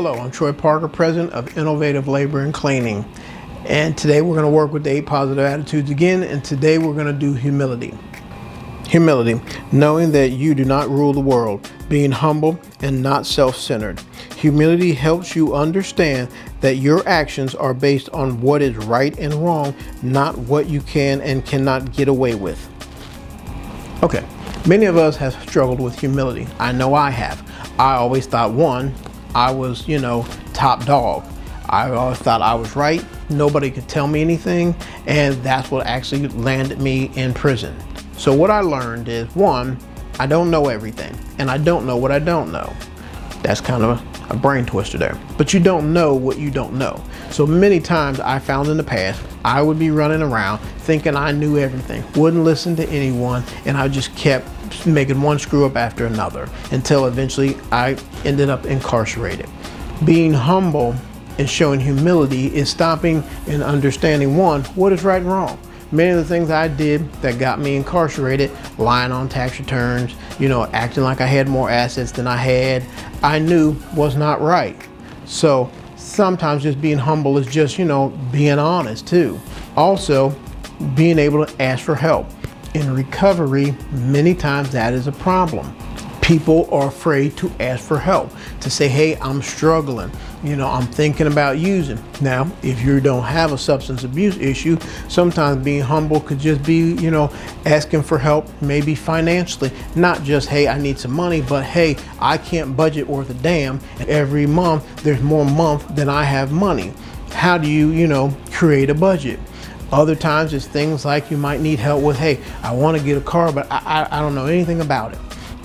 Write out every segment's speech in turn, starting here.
Hello, I'm Troy Parker, President of Innovative Labor and Cleaning. And today we're going to work with the 8 positive attitudes again, and today we're going to do humility. Humility, knowing that you do not rule the world, being humble and not self-centered. Humility helps you understand that your actions are based on what is right and wrong, not what you can and cannot get away with. Okay, many of us have struggled with humility. I know I have. I always thought, I was, top dog. I always thought I was right. Nobody could tell me anything. And that's what actually landed me in prison. So what I learned is, I don't know everything. And I don't know what I don't know. That's kind of a brain twister there. But you don't know what you don't know. So many times I found in the past, I would be running around thinking I knew everything, wouldn't listen to anyone, and I just kept making one screw up after another until eventually I ended up incarcerated. Being humble and showing humility is stopping and understanding, what is right and wrong. Many of the things I did that got me incarcerated, lying on tax returns, acting like I had more assets than I had, I knew was not right. So sometimes just being humble is just, being honest too. Also, being able to ask for help. In recovery, many times that is a problem. People are afraid to ask for help, to say, hey, I'm struggling. I'm thinking about using. Now, if you don't have a substance abuse issue, sometimes being humble could just be, asking for help, maybe financially, not just, hey, I need some money, but hey, I can't budget worth a damn. Every month, there's more month than I have money. How do you, create a budget? Other times it's things like you might need help with, hey, I want to get a car, but I don't know anything about it.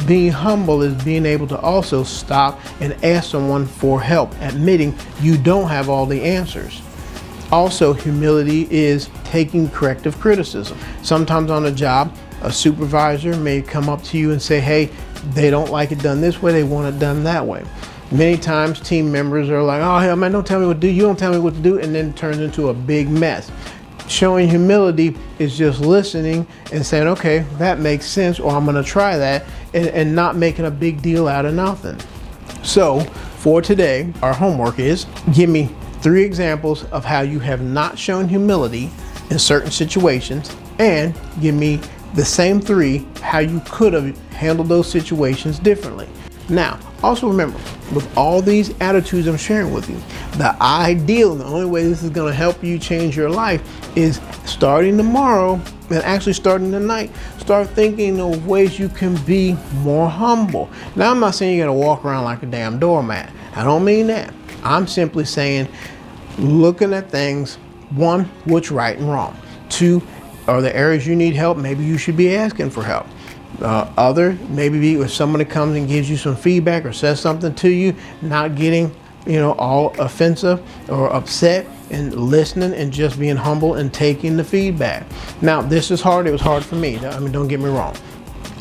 Being humble is being able to also stop and ask someone for help, admitting you don't have all the answers. Also, humility is taking corrective criticism. Sometimes on a job, a supervisor may come up to you and say, hey, they don't like it done this way, they want it done that way. Many times team members are like, oh, hell man, don't tell me what to do, you don't tell me what to do, and then it turns into a big mess. Showing humility is just listening and saying, okay, that makes sense, or I'm going to try that, and not making a big deal out of nothing. So for today, our homework is give me 3 examples of how you have not shown humility in certain situations, and give me the same 3 how you could have handled those situations differently. Now, also remember, with all these attitudes I'm sharing with you, the ideal and the only way this is going to help you change your life is starting tomorrow and actually starting tonight. Start thinking of ways you can be more humble. Now, I'm not saying you're going to walk around like a damn doormat. I don't mean that. I'm simply saying looking at things, 1, what's right and wrong. 2, are there areas you need help? Maybe you should be asking for help. Maybe if somebody comes and gives you some feedback or says something to you, not getting, all offensive or upset, and listening and just being humble and taking the feedback. Now, this is hard. It was hard for me. Don't get me wrong.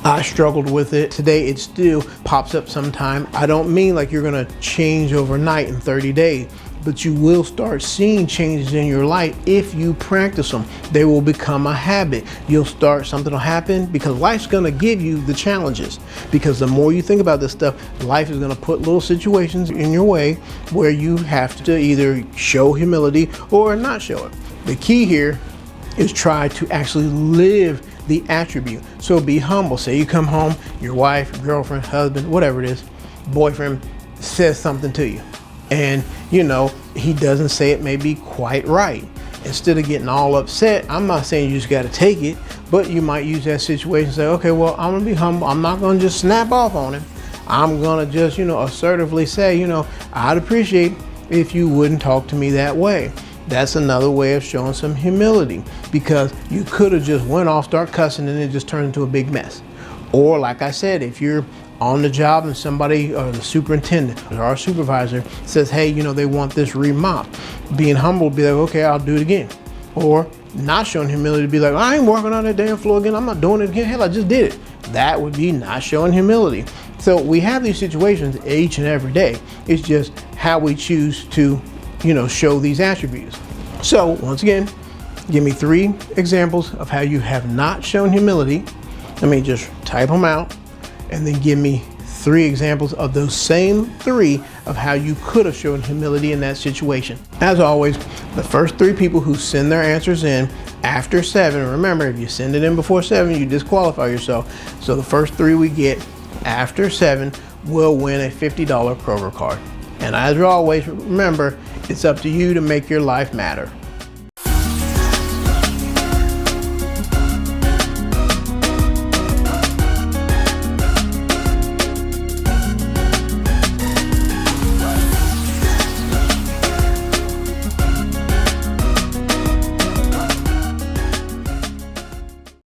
I struggled with it. Today, it still pops up sometime. I don't mean like you're going to change overnight in 30 days. But you will start seeing changes in your life if you practice them. They will become a habit. Something will happen because life's gonna give you the challenges. Because the more you think about this stuff, life is gonna put little situations in your way where you have to either show humility or not show it. The key here is try to actually live the attribute. So be humble. Say you come home, your wife, girlfriend, husband, whatever it is, boyfriend says something to you. And he doesn't say it may be quite right. Instead of getting all upset, I'm not saying you just got to take it, but you might use that situation and say, okay, well, I'm gonna be humble. I'm not gonna just snap off on him. I'm gonna just, assertively say, I'd appreciate if you wouldn't talk to me that way. That's another way of showing some humility, because you could have just went off, start cussing, and it just turned into a big mess. Or like I said, if you're on the job and somebody, or the superintendent or our supervisor says, hey, they want this remopped, being humble, be like, okay, I'll do it again. Or not showing humility, be like, I ain't working on that damn floor again, I'm not doing it again, hell, I just did it. That would be not showing humility. So we have these situations each and every day. It's just how we choose to, show these attributes. So once again, give me 3 examples of how you have not shown humility. Let me just type them out. And then give me 3 examples of those same 3 of how you could have shown humility in that situation. As always, the first 3 people who send their answers in after 7, remember, if you send it in before 7, you disqualify yourself. So the first 3 we get after 7 will win a $50 Kroger card. And as always, remember, it's up to you to make your life matter.